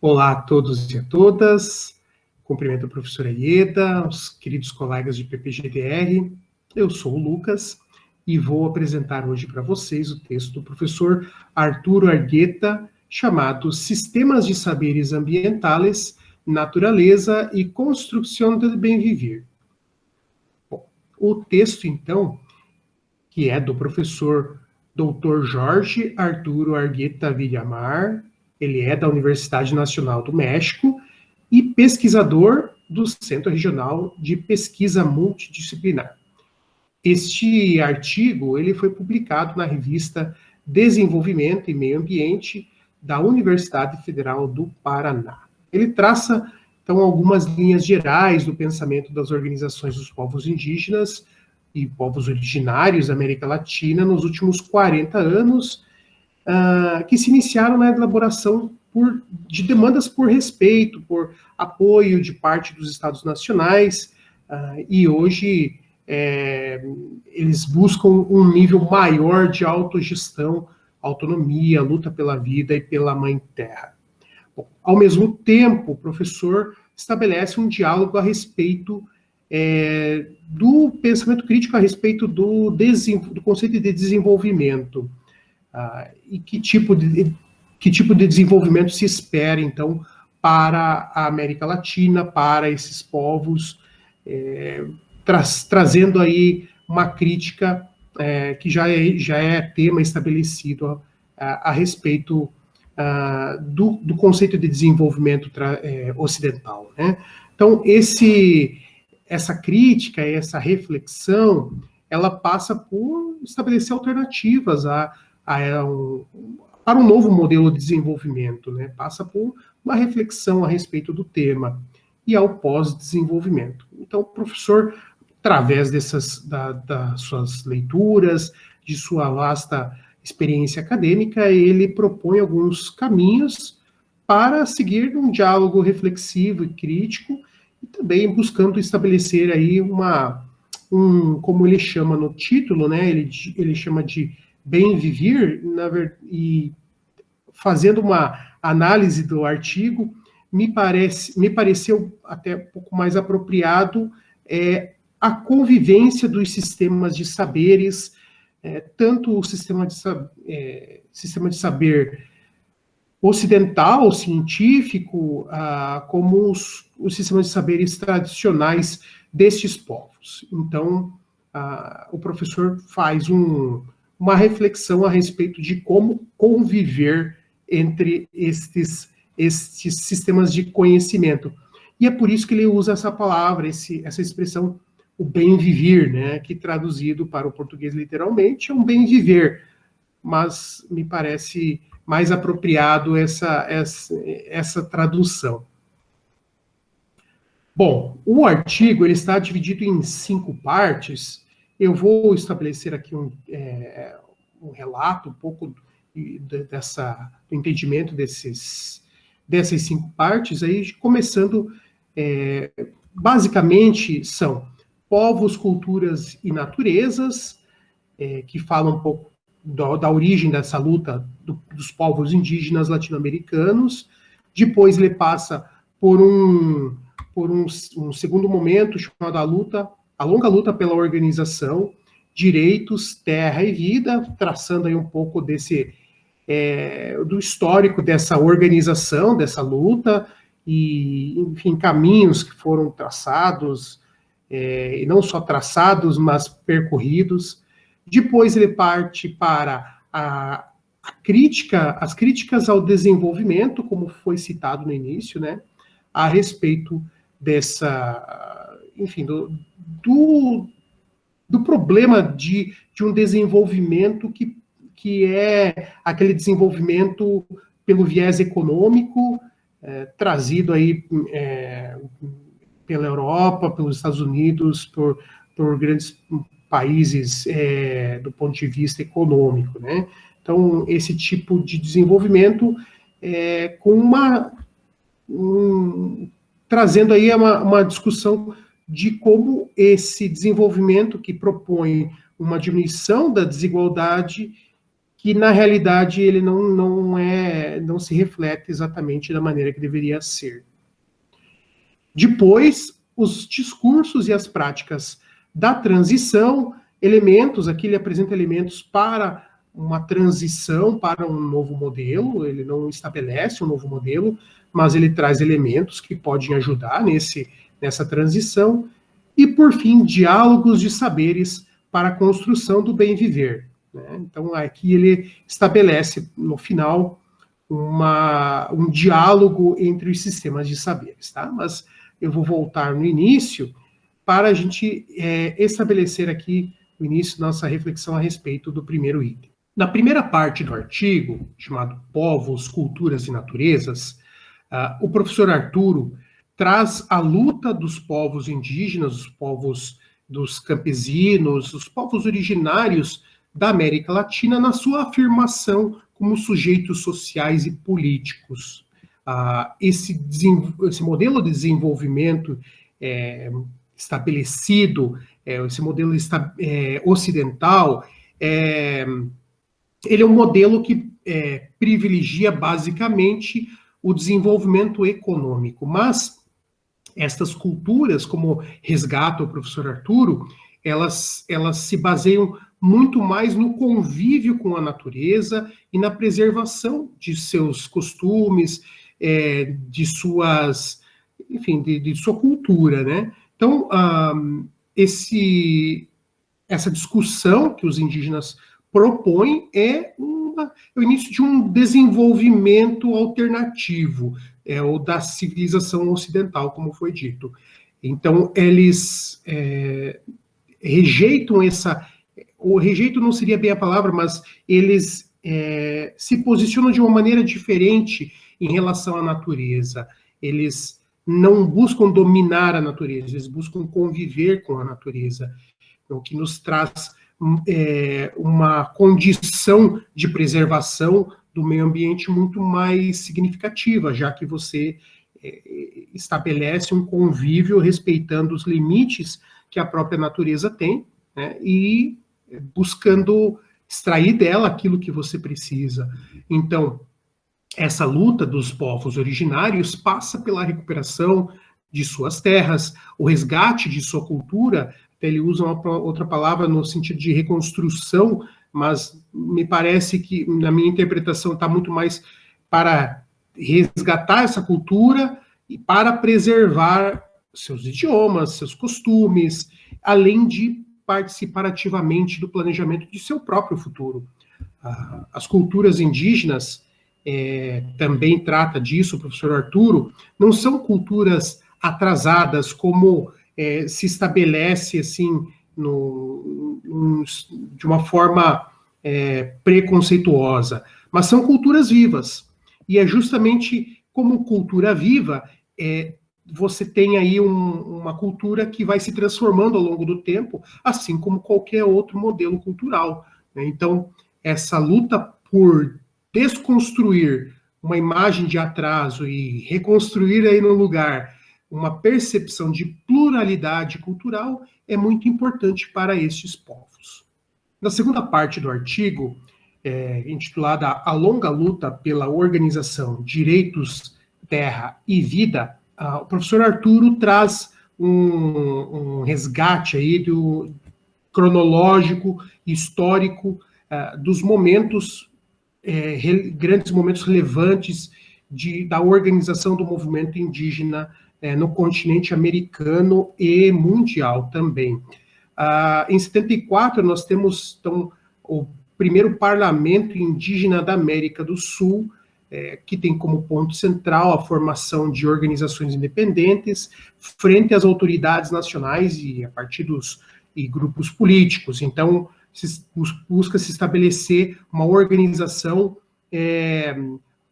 Olá a todos e a todas, cumprimento a professora Ieda, os queridos colegas de PPGDR, eu sou o Lucas e vou apresentar hoje para vocês o texto do professor Arturo Argueta, chamado Sistemas de Saberes Ambientales, Naturaleza e Construção do Bem Viver. Bom, o texto, então, que é do professor Dr. Jorge Arturo Argueta Villamar, ele é da Universidade Nacional do México e pesquisador do Centro Regional de Pesquisa Multidisciplinar. Este artigo ele foi publicado na revista Desenvolvimento e Meio Ambiente da Universidade Federal do Paraná. Ele traça, então, algumas linhas gerais do pensamento das organizações dos povos indígenas e povos originários da América Latina nos últimos 40 anos, que se iniciaram na elaboração de demandas por respeito, por apoio de parte dos Estados nacionais, e hoje eles buscam um nível maior de autogestão, autonomia, luta pela vida e pela Mãe Terra. Bom, ao mesmo tempo, o professor estabelece um diálogo a respeito do pensamento crítico a respeito do conceito de desenvolvimento. E que tipo de desenvolvimento se espera, então, para a América Latina, para esses povos, trazendo aí uma crítica que já é tema estabelecido a respeito do conceito de desenvolvimento ocidental, né? Então, essa crítica, essa reflexão, ela passa por estabelecer alternativas para um novo modelo de desenvolvimento, né? Passa por uma reflexão a respeito do tema e ao pós-desenvolvimento. Então, o professor, através das suas leituras, de sua vasta experiência acadêmica, ele propõe alguns caminhos para seguir um diálogo reflexivo e crítico, e também buscando estabelecer aí como ele chama no título, né? Ele chama de bem viver, e fazendo uma análise do artigo, me pareceu até um pouco mais apropriado a convivência dos sistemas de saberes, tanto o sistema de saber ocidental, científico, como os sistemas de saberes tradicionais destes povos. Então, o professor faz uma reflexão a respeito de como conviver entre estes sistemas de conhecimento. E é por isso que ele usa essa palavra, essa expressão, o bem viver, né, que traduzido para o português literalmente é um bem viver, mas me parece mais apropriado essa tradução. Bom, o artigo ele está dividido em 5 partes. Eu vou estabelecer aqui um relato um pouco do entendimento dessas 5 partes, aí começando, basicamente, são povos, culturas e naturezas, que falam um pouco da origem dessa luta dos povos indígenas latino-americanos. Depois ele passa por um segundo momento chamado a longa luta pela organização, direitos, terra e vida, traçando aí um pouco do histórico dessa organização, dessa luta, e, enfim, caminhos que foram traçados, e não só traçados, mas percorridos. Depois ele parte para as críticas ao desenvolvimento, como foi citado no início, né, a respeito enfim, do problema de um desenvolvimento que é aquele desenvolvimento pelo viés econômico, trazido aí pela Europa, pelos Estados Unidos, por grandes países do ponto de vista econômico, né? Então, esse tipo de desenvolvimento trazendo aí uma discussão de como esse desenvolvimento que propõe uma diminuição da desigualdade que na realidade ele não se reflete exatamente da maneira que deveria ser. Depois, os discursos e as práticas da transição, elementos, aqui ele apresenta elementos para uma transição para um novo modelo, ele não estabelece um novo modelo, mas ele traz elementos que podem ajudar nessa transição. E, por fim, diálogos de saberes para a construção do bem viver. Né? Então, aqui ele estabelece, no final, um diálogo entre os sistemas de saberes. Tá? Mas eu vou voltar no início para a gente estabelecer aqui o início da nossa reflexão a respeito do primeiro item. Na primeira parte do artigo, chamado Povos, Culturas e Naturezas, o professor Arturo traz a luta dos povos indígenas, os povos dos campesinos, os povos originários da América Latina na sua afirmação como sujeitos sociais e políticos. Esse modelo de desenvolvimento estabelecido, esse modelo ocidental, ele é um modelo que privilegia basicamente o desenvolvimento econômico, mas estas culturas, como resgata o professor Arturo, elas se baseiam muito mais no convívio com a natureza e na preservação de seus costumes, de suas, enfim, de sua cultura, né? Então, essa discussão que os indígenas propõem é o início de um desenvolvimento alternativo, ou da civilização ocidental, como foi dito. Então, eles rejeitam o rejeito não seria bem a palavra, mas eles se posicionam de uma maneira diferente em relação à natureza. Eles não buscam dominar a natureza, eles buscam conviver com a natureza, o que nos traz uma condição de preservação do meio ambiente muito mais significativa, já que você estabelece um convívio respeitando os limites que a própria natureza tem, né, e buscando extrair dela aquilo que você precisa. Então, essa luta dos povos originários passa pela recuperação de suas terras, o resgate de sua cultura. Ele usa outra palavra no sentido de reconstrução, mas me parece que, na minha interpretação, está muito mais para resgatar essa cultura e para preservar seus idiomas, seus costumes, além de participar ativamente do planejamento de seu próprio futuro. As culturas indígenas, também trata disso o professor Arturo, não são culturas atrasadas como se estabelece assim de uma forma preconceituosa, mas são culturas vivas. E é justamente como cultura viva, você tem aí uma cultura que vai se transformando ao longo do tempo, assim como qualquer outro modelo cultural. Né? Então, essa luta por desconstruir uma imagem de atraso e reconstruir aí no lugar uma percepção de pluralidade cultural é muito importante para estes povos. Na segunda parte do artigo, intitulada A Longa Luta pela Organização, Direitos, Terra e Vida, o professor Arturo traz um resgate aí cronológico, histórico, dos momentos, grandes momentos relevantes da organização do movimento indígena no continente americano e mundial também. Em 74, nós temos, então, o primeiro parlamento indígena da América do Sul, que tem como ponto central a formação de organizações independentes frente às autoridades nacionais e a partidos e grupos políticos. Então, busca se estabelecer uma organização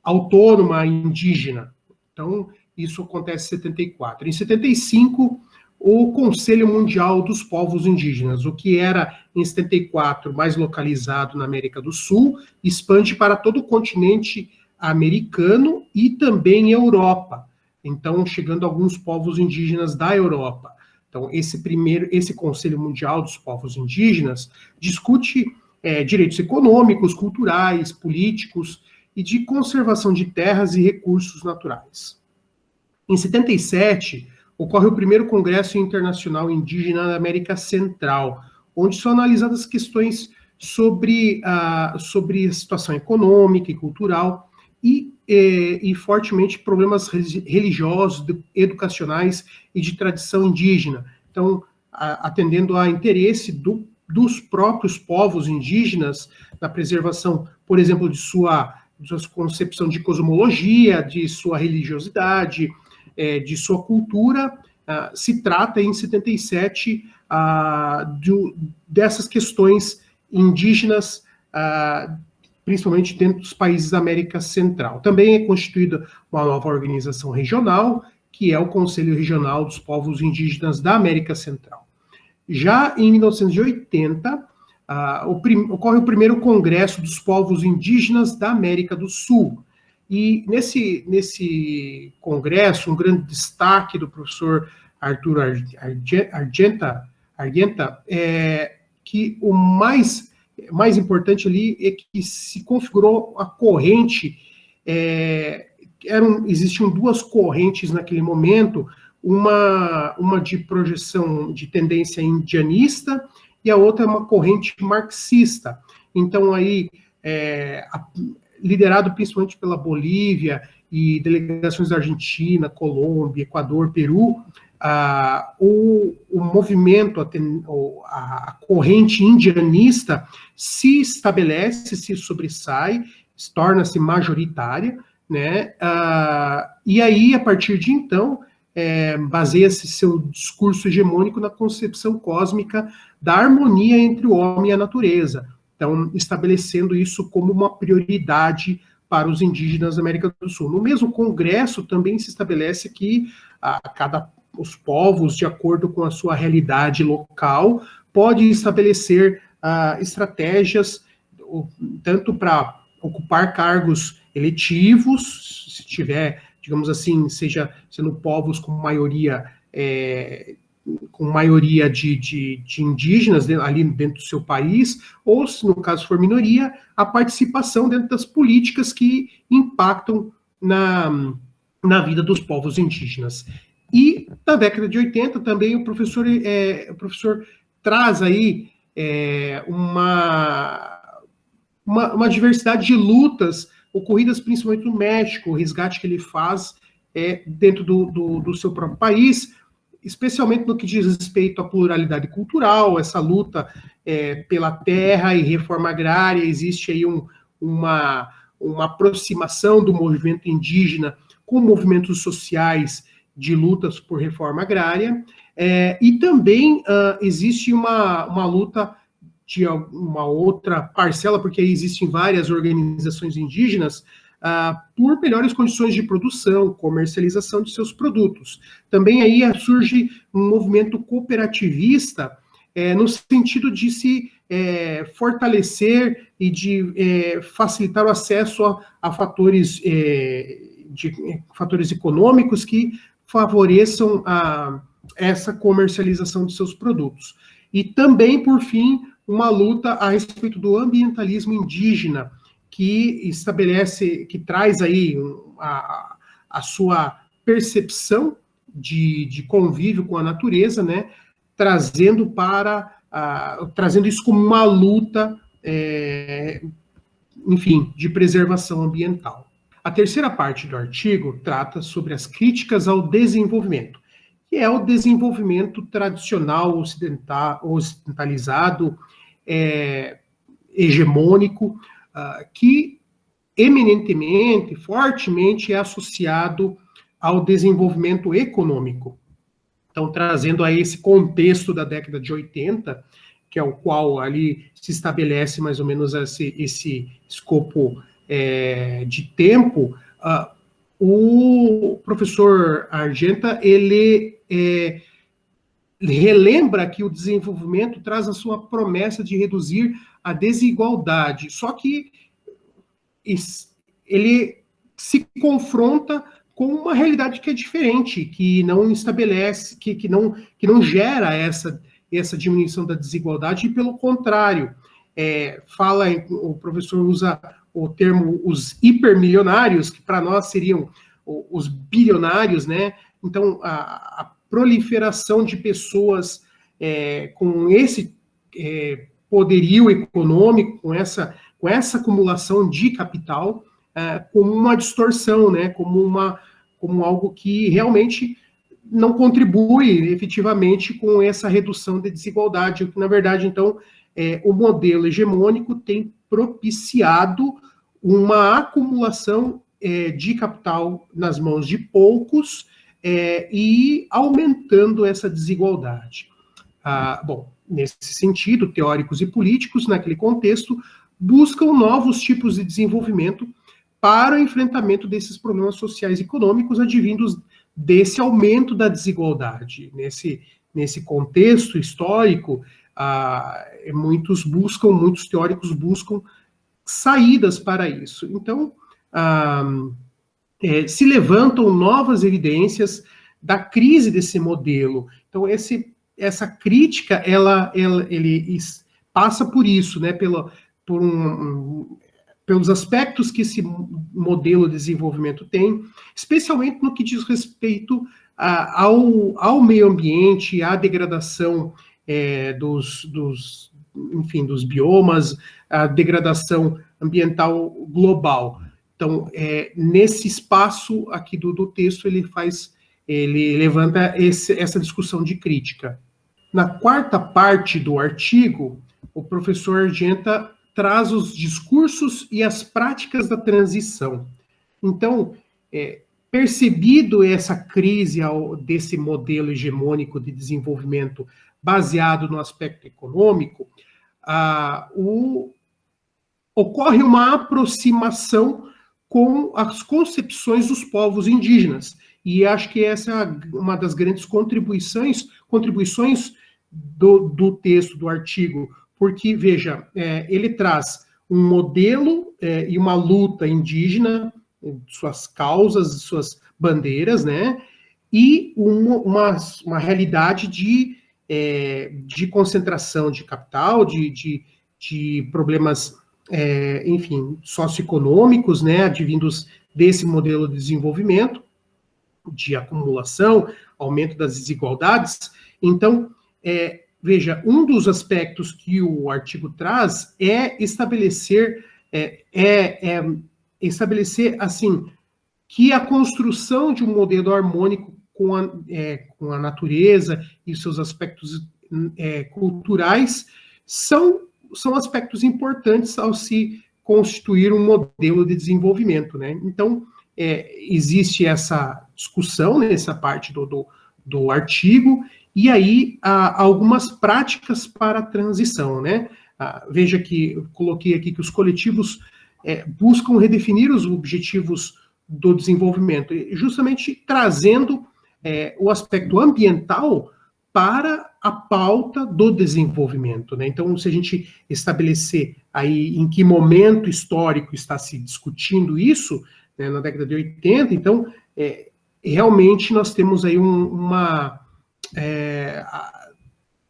autônoma indígena. Então, isso acontece em 74. Em 75, o Conselho Mundial dos Povos Indígenas, o que era em 74 mais localizado na América do Sul, expande para todo o continente americano e também Europa. Então, chegando a alguns povos indígenas da Europa. Então, esse Conselho Mundial dos Povos Indígenas discute direitos econômicos, culturais, políticos e de conservação de terras e recursos naturais. Em 77, ocorre o primeiro Congresso Internacional Indígena da América Central, onde são analisadas questões sobre a situação econômica e cultural e fortemente problemas religiosos, educacionais e de tradição indígena. Então, atendendo a interesse dos próprios povos indígenas na preservação, por exemplo, de sua concepção de cosmologia, de sua religiosidade, de sua cultura, se trata em 77 dessas questões indígenas, principalmente dentro dos países da América Central. Também é constituída uma nova organização regional, que é o Conselho Regional dos Povos Indígenas da América Central. Já em 1980, ocorre o primeiro Congresso dos Povos Indígenas da América do Sul. E nesse congresso, um grande destaque do professor Arthur Argenta é que o mais importante ali é que se configurou a corrente, existiam duas correntes naquele momento, uma de projeção de tendência indianista e a outra é uma corrente marxista. Então, aí, liderado principalmente pela Bolívia e delegações da Argentina, Colômbia, Equador, Peru, o movimento, a corrente indianista se estabelece, se sobressai, torna-se majoritária, né? E aí, a partir de então, baseia-se seu discurso hegemônico na concepção cósmica da harmonia entre o homem e a natureza. Então, estabelecendo isso como uma prioridade para os indígenas da América do Sul. No mesmo congresso, também se estabelece que os povos, de acordo com a sua realidade local, pode estabelecer estratégias, tanto para ocupar cargos eletivos, se tiver, digamos assim, sendo povos com maioria de indígenas ali dentro do seu país, ou, se no caso for minoria, a participação dentro das políticas que impactam na vida dos povos indígenas. E na década de 80 também o professor traz aí uma diversidade de lutas ocorridas principalmente no México, o resgate que ele faz dentro do seu próprio país, especialmente no que diz respeito à pluralidade cultural, essa luta pela terra e reforma agrária. Existe aí uma aproximação do movimento indígena com movimentos sociais de lutas por reforma agrária, e também existe uma luta de uma outra parcela, porque aí existem várias organizações indígenas, por melhores condições de produção, comercialização de seus produtos. Também aí surge um movimento cooperativista, no sentido de se fortalecer e de facilitar o acesso a fatores econômicos que favoreçam essa comercialização de seus produtos. E também, por fim, uma luta a respeito do ambientalismo indígena, que traz aí a sua percepção de convívio com a natureza, né, trazendo isso como uma luta, enfim, de preservação ambiental. A terceira parte do artigo trata sobre as críticas ao desenvolvimento, que é o desenvolvimento tradicional, ocidentalizado, hegemônico, que eminentemente, fortemente é associado ao desenvolvimento econômico. Então, trazendo aí esse contexto da década de 80, que é o qual ali se estabelece mais ou menos esse escopo de tempo, o professor Argenta, ele relembra que o desenvolvimento traz a sua promessa de reduzir a desigualdade, só que ele se confronta com uma realidade que é diferente, que não estabelece, que não gera essa diminuição da desigualdade, e pelo contrário, o professor usa o termo os hipermilionários, que para nós seriam os bilionários, né? Então, a proliferação de pessoas com esse poderio econômico, com essa acumulação de capital, como uma distorção, né? Como algo que realmente não contribui efetivamente com essa redução de desigualdade, que, na verdade, então, o modelo hegemônico tem propiciado uma acumulação de capital nas mãos de poucos e aumentando essa desigualdade. Bom, nesse sentido, teóricos e políticos, naquele contexto, buscam novos tipos de desenvolvimento para o enfrentamento desses problemas sociais e econômicos advindos desse aumento da desigualdade. Nesse contexto histórico, muitos teóricos buscam saídas para isso. Então, se levantam novas evidências da crise desse modelo. Então, essa crítica, ele passa por isso, né, pelos aspectos que esse modelo de desenvolvimento tem, especialmente no que diz respeito ao meio ambiente, à degradação dos biomas, a degradação ambiental global. Então, nesse espaço aqui do texto, ele levanta essa discussão de crítica. Na quarta parte do artigo, o professor Argenta traz os discursos e as práticas da transição. Então, percebido essa crise desse modelo hegemônico de desenvolvimento baseado no aspecto econômico, ocorre uma aproximação com as concepções dos povos indígenas. E acho que essa é uma das grandes contribuições do texto, do artigo, porque, veja, ele traz um modelo e uma luta indígena, suas causas, suas bandeiras, né, e uma realidade de concentração de capital, de problemas, enfim, socioeconômicos, né, advindos desse modelo de desenvolvimento, de acumulação, aumento das desigualdades. Então, veja, um dos aspectos que o artigo traz é estabelecer, assim, que a construção de um modelo harmônico com a natureza e seus aspectos culturais são aspectos importantes ao se constituir um modelo de desenvolvimento, né? Então, existe essa discussão nessa parte do artigo, e aí há algumas práticas para a transição, né? Veja que eu coloquei aqui que os coletivos buscam redefinir os objetivos do desenvolvimento, justamente trazendo o aspecto ambiental para a pauta do desenvolvimento, né? Então, se a gente estabelecer aí em que momento histórico está se discutindo isso, né, na década de 80, então, realmente nós temos aí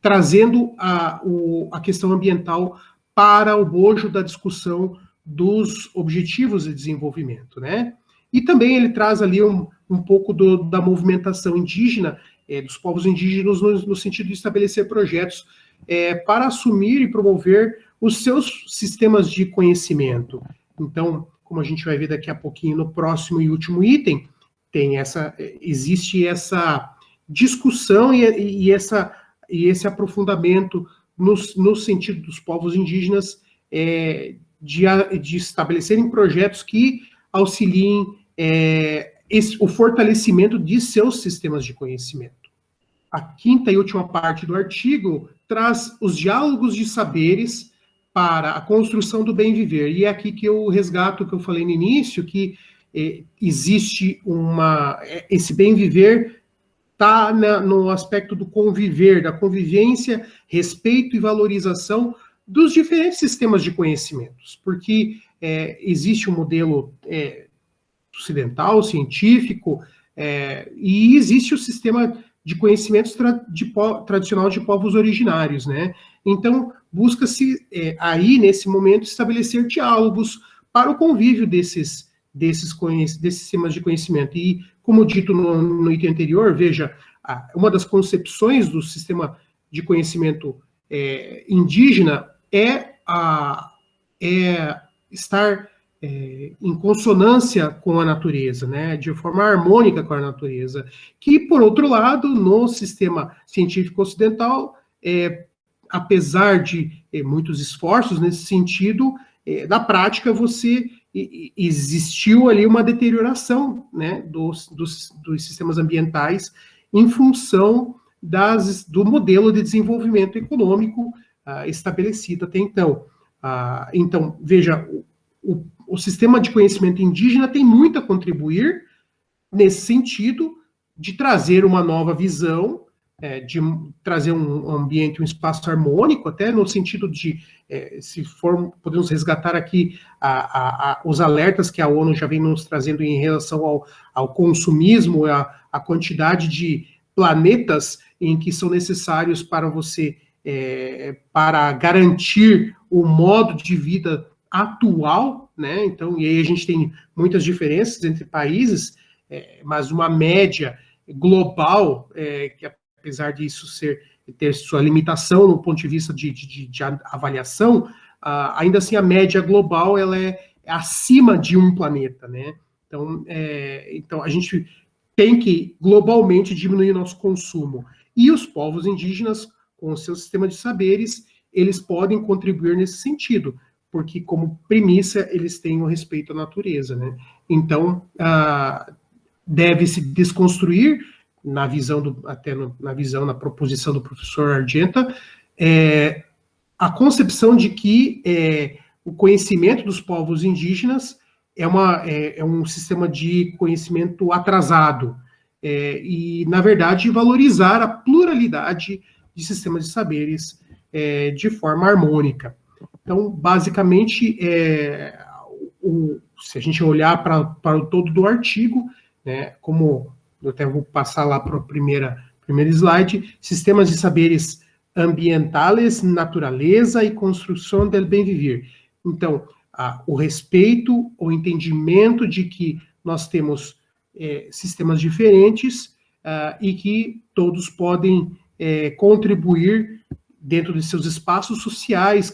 trazendo a questão ambiental para o bojo da discussão dos objetivos de desenvolvimento, né? E também ele traz ali um pouco da movimentação indígena, dos povos indígenas, no sentido de estabelecer projetos para assumir e promover os seus sistemas de conhecimento. Então, como a gente vai ver daqui a pouquinho no próximo e último item, existe essa discussão e esse aprofundamento no sentido dos povos indígenas de estabelecerem projetos que auxiliem o fortalecimento de seus sistemas de conhecimento. A quinta e última parte do artigo traz os diálogos de saberes para a construção do bem viver. E é aqui que eu resgato o que eu falei no início, que existe esse bem viver está no aspecto do conviver, da convivência, respeito e valorização dos diferentes sistemas de conhecimentos, porque existe um modelo ocidental, científico, e existe o sistema de conhecimentos tradicional de povos originários, né? Então, busca-se aí, nesse momento, estabelecer diálogos para o convívio desses sistemas de conhecimento. E, como dito no item anterior, veja, uma das concepções do sistema de conhecimento indígena é estar em consonância com a natureza, né, de forma harmônica com a natureza, que, por outro lado, no sistema científico ocidental, apesar de muitos esforços nesse sentido, na prática existiu ali uma deterioração, né, dos sistemas ambientais em função do modelo de desenvolvimento econômico estabelecido até então. Então, veja, o sistema de conhecimento indígena tem muito a contribuir nesse sentido de trazer uma nova visão, de trazer um ambiente, um espaço harmônico, até no sentido de, se for, podemos resgatar aqui os alertas que a ONU já vem nos trazendo em relação ao consumismo, a quantidade de planetas em que são necessários para você, para garantir o modo de vida atual, né? Então, e aí a gente tem muitas diferenças entre países, mas uma média global, que apesar disso ter sua limitação no ponto de vista de avaliação, ainda assim a média global ela é acima de um planeta, né? Então a gente tem que globalmente diminuir o nosso consumo. E os povos indígenas, com o seu sistema de saberes, eles podem contribuir nesse sentido, porque como premissa eles têm o respeito à natureza, né? Então, deve-se desconstruir, na na proposição do professor Argenta, a concepção de que o conhecimento dos povos indígenas é um sistema de conhecimento atrasado, e, na verdade, valorizar a pluralidade de sistemas de saberes de forma harmônica. Então, basicamente, se a gente olhar para o todo do artigo, né, como eu até vou passar lá para o primeiro slide, sistemas de saberes ambientales, natureza e construção del bem viver. Então, o respeito, o entendimento de que nós temos sistemas diferentes e que todos podem contribuir dentro de seus espaços sociais,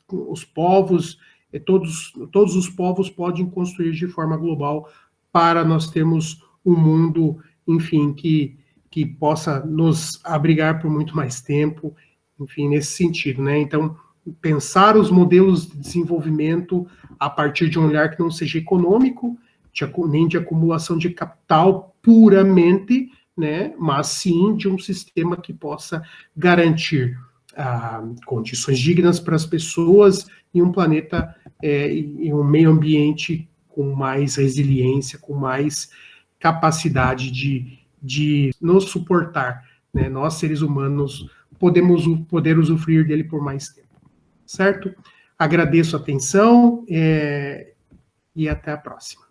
os povos, todos os povos podem construir de forma global para nós termos um mundo, enfim, que possa nos abrigar por muito mais tempo, enfim, nesse sentido, né? Então, pensar os modelos de desenvolvimento a partir de um olhar que não seja econômico, nem de acumulação de capital puramente, né? Mas sim de um sistema que possa garantir condições dignas para as pessoas e um planeta e um meio ambiente com mais resiliência, com mais capacidade de nos suportar, né? Nós, seres humanos, poder usufruir dele por mais tempo, certo? Agradeço a atenção e até a próxima.